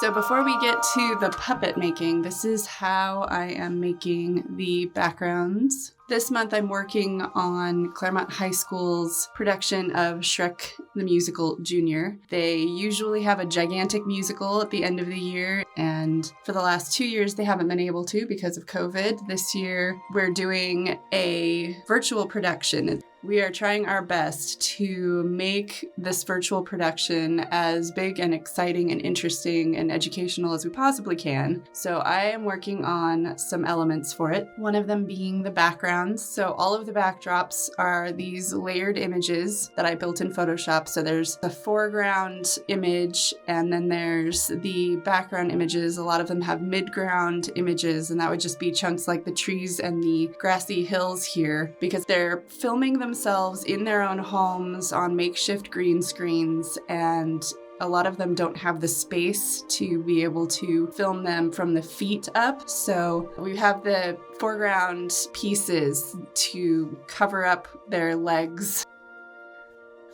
So before we get to the puppet making, this is how I am making the backgrounds. This month I'm working on Claremont High School's production of Shrek the Musical Jr. They usually have a gigantic musical at the end of the year, and for the last 2 years they haven't been able to because of COVID. This year we're doing a virtual production. We are trying our best to make this virtual production as big and exciting and interesting and educational as we possibly can. So I am working on some elements for it, one of them being the backgrounds. So all of the backdrops are these layered images that I built in Photoshop. So there's the foreground image, and then there's the background images. A lot of them have midground images, and that would just be chunks like the trees and the grassy hills here, because they're filming themselves in their own homes on makeshift green screens, and a lot of them don't have the space to be able to film them from the feet up. So we have the foreground pieces to cover up their legs.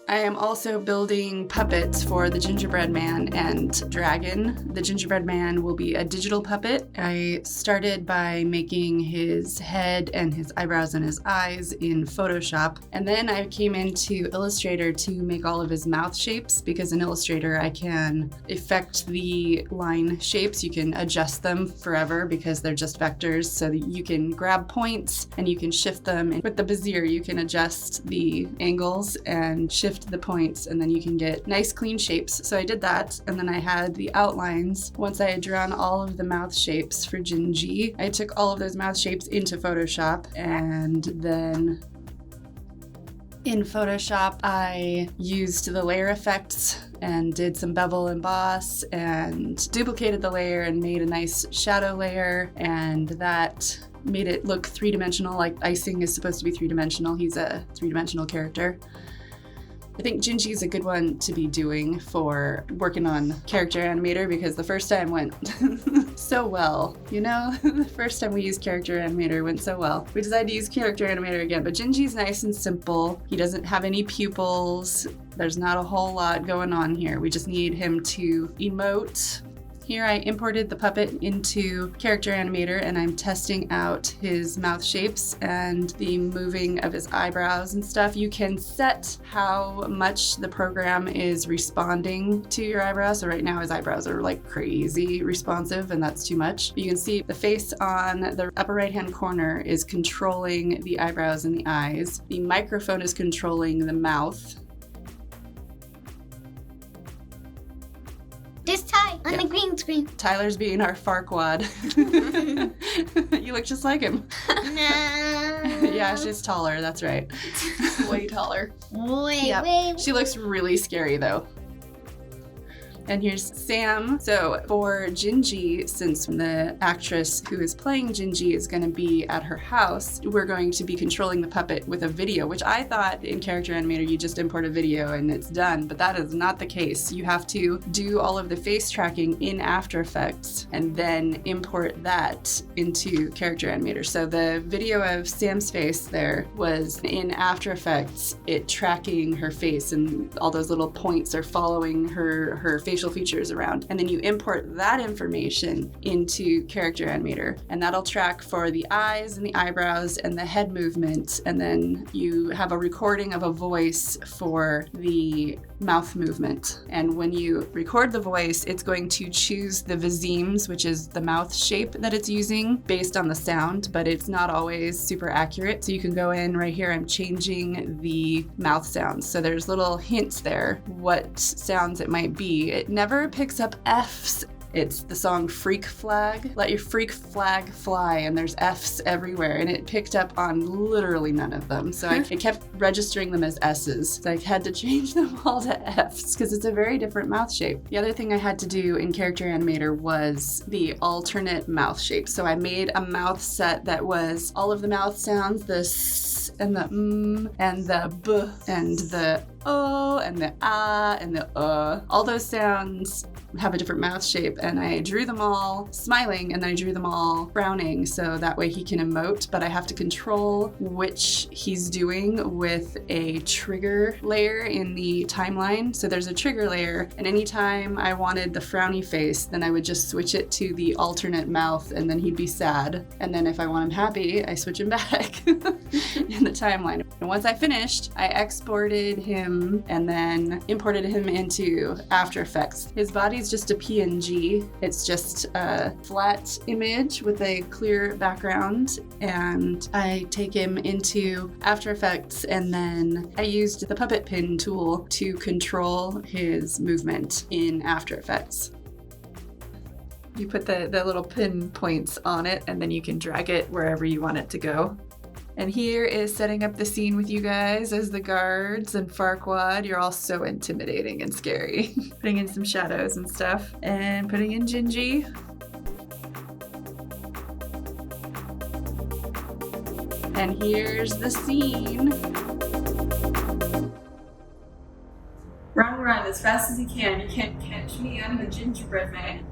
I am also building puppets for the Gingerbread Man and Dragon. The Gingerbread Man will be a digital puppet. I started by making his head and his eyebrows and his eyes in Photoshop. And then I came into Illustrator to make all of his mouth shapes, because in Illustrator I can effect the line shapes. You can adjust them forever because they're just vectors, so that you can grab points and you can shift them. And with the Bezier, you can adjust the angles and shift the points, and then you can get nice clean shapes. So I did that, and then I had the outlines. Once I had drawn all of the mouth shapes for Gingy, I took all of those mouth shapes into Photoshop, and then in Photoshop I used the layer effects and did some bevel emboss and duplicated the layer and made a nice shadow layer, and that made it look three-dimensional, like icing is supposed to be three-dimensional. He's a three-dimensional character. I think Gingy is a good one to be doing for working on Character Animator, because the first time went so well. You know, the first time we used Character Animator went so well. We decided to use Character Animator again, but Gingy's nice and simple. He doesn't have any pupils. There's not a whole lot going on here. We just need him to emote. Here I imported the puppet into Character Animator, and I'm testing out his mouth shapes and the moving of his eyebrows and stuff. You can set how much the program is responding to your eyebrows. So right now his eyebrows are like crazy responsive, and that's too much. You can see the face on the upper right-hand corner is controlling the eyebrows and the eyes. The microphone is controlling the mouth. There's Ty on the green screen. Tyler's being our Farquaad. You look just like him. No. Yeah, she's taller, that's right. Way taller. Way. She looks really scary though. And here's Sam. So for Gingy, since the actress who is playing Gingy is going to be at her house, we're going to be controlling the puppet with a video, which I thought in Character Animator you just import a video and it's done, but that is not the case. You have to do all of the face tracking in After Effects and then import that into Character Animator. So the video of Sam's face there was in After Effects, it tracking her face, and all those little points are following her facial features around, and then you import that information into Character Animator, and that'll track for the eyes and the eyebrows and the head movement, and then you have a recording of a voice for the mouth movement. And when you record the voice, it's going to choose the visemes, which is the mouth shape that it's using based on the sound, but it's not always super accurate. So you can go in right here, I'm changing the mouth sounds. So there's little hints there what sounds it might be. It never picks up Fs. It's the song Freak Flag. Let your freak flag fly, and there's Fs everywhere, and it picked up on literally none of them. So it kept registering them as S's. So I had to change them all to Fs because it's a very different mouth shape. The other thing I had to do in Character Animator was the alternate mouth shape. So I made a mouth set that was all of the mouth sounds, the S and the M and the B and the oh and the ah and the all those sounds have a different mouth shape, and I drew them all smiling and then I drew them all frowning so that way he can emote, but I have to control which he's doing with a trigger layer in the timeline. So there's a trigger layer, and anytime I wanted the frowny face, then I would just switch it to the alternate mouth and then he'd be sad. And then if I want him happy, I switch him back in the timeline. And once I finished, I exported him and then imported him into After Effects. His body's just a PNG. It's just a flat image with a clear background, and I take him into After Effects, and then I used the puppet pin tool to control his movement in After Effects. You put the little pin points on it, and then you can drag it wherever you want it to go. And here is setting up the scene with you guys as the guards and Farquaad. You're all so intimidating and scary. Putting in some shadows and stuff. And putting in Gingy. And here's the scene. Run as fast as you can. You can't catch me. I'm the Gingerbread Man.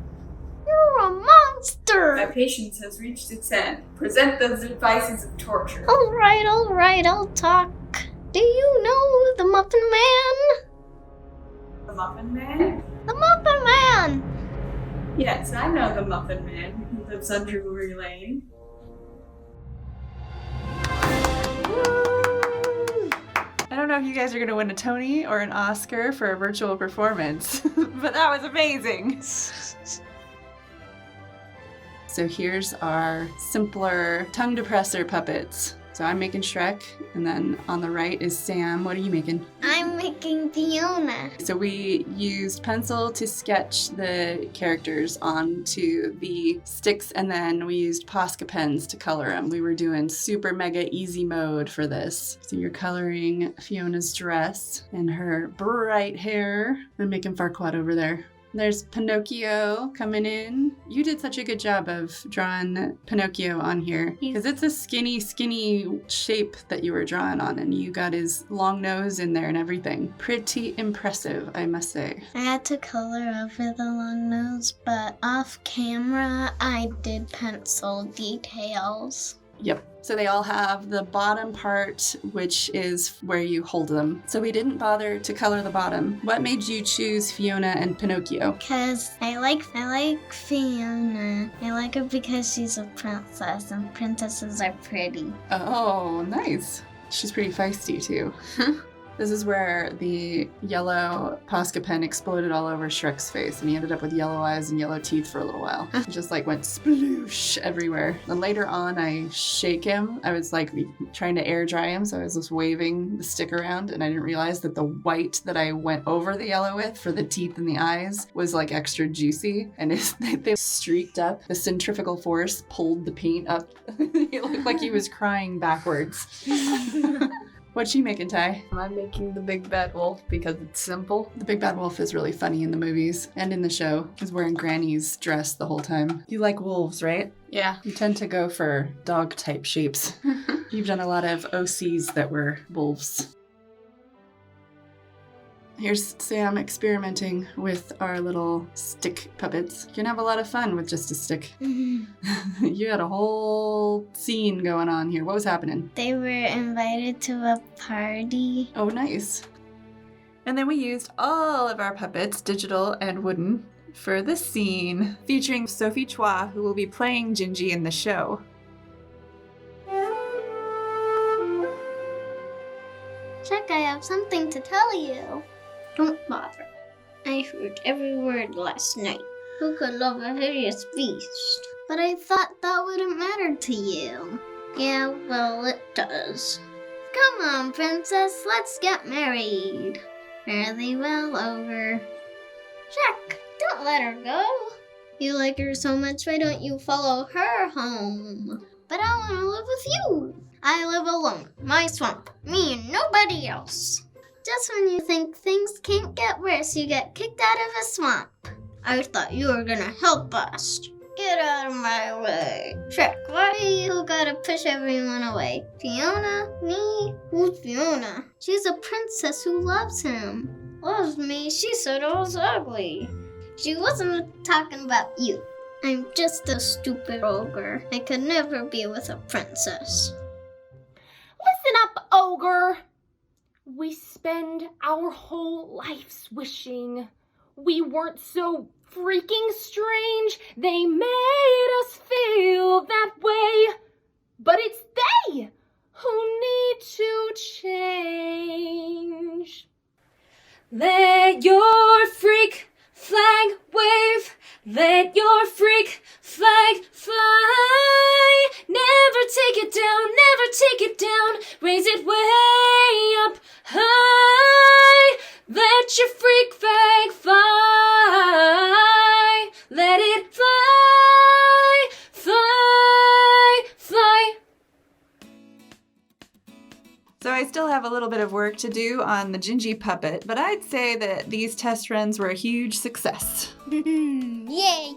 You're a monster! My patience has reached its end. Present those devices of torture. Alright, I'll talk. Do you know the Muffin Man? The Muffin Man? The Muffin Man! Yes, I know the Muffin Man who lives on Drury Lane. I don't know if you guys are going to win a Tony or an Oscar for a virtual performance, but that was amazing. So here's our simpler tongue depressor puppets. So I'm making Shrek, and then on the right is Sam. What are you making? I'm making Fiona. So we used pencil to sketch the characters onto the sticks, and then we used Posca pens to color them. We were doing super mega easy mode for this. So you're coloring Fiona's dress and her bright hair. I'm making Farquaad over there. There's Pinocchio coming in. You did such a good job of drawing Pinocchio on here, because it's a skinny shape that you were drawing on, and you got his long nose in there and everything. Pretty impressive, I must say. I had to color over the long nose, but off camera I did pencil details. Yep. So they all have the bottom part, which is where you hold them. So we didn't bother to color the bottom. What made you choose Fiona and Pinocchio? Because I like Fiona. I like her because she's a princess, and princesses are pretty. Oh, nice. She's pretty feisty too. This is where the yellow Posca pen exploded all over Shrek's face, and he ended up with yellow eyes and yellow teeth for a little while. It just like went sploosh everywhere. Then later on, I shake him. I was like trying to air dry him, so I was just waving the stick around, and I didn't realize that the white that I went over the yellow with for the teeth and the eyes was like extra juicy, and they streaked up. The centrifugal force pulled the paint up. He looked like he was crying backwards. What's she making, Ty? I'm making the Big Bad Wolf because it's simple. The Big Bad Wolf is really funny in the movies and in the show. He's wearing Granny's dress the whole time. You like wolves, right? Yeah. You tend to go for dog-type shapes. You've done a lot of OCs that were wolves. Here's Sam experimenting with our little stick puppets. You can have a lot of fun with just a stick. You had a whole scene going on here. What was happening? They were invited to a party. Oh, nice. And then we used all of our puppets, digital and wooden, for this scene, featuring Sophie Choi, who will be playing Gingy in the show. Chuck, I have something to tell you. Don't bother. I heard every word last night. Who could love a hideous beast? But I thought that wouldn't matter to you. Yeah, well, it does. Come on, princess, let's get married. Fairly well over. Jack, don't let her go. You like her so much, why don't you follow her home? But I want to live with you. I live alone, my swamp, me and nobody else. Just when you think things can't get worse, you get kicked out of a swamp. I thought you were gonna help us. Get out of my way. Shrek, why do you gotta push everyone away? Fiona? Me? Who's Fiona? She's a princess who loves him. Loves me? She said I was ugly. She wasn't talking about you. I'm just a stupid ogre. I could never be with a princess. Listen up, ogre. We spend our whole lives wishing we weren't so freaking strange. They made us feel that way. But it's they who need to change. Let your freak flag wave. Let your freak flag fly. Never take it down, never take it down. Raise it way up high. Let your freak flag fly. Let it fly, fly, fly. So I still have a little bit of work to do on the Gingy puppet, but I'd say that these test runs were a huge success. Yay!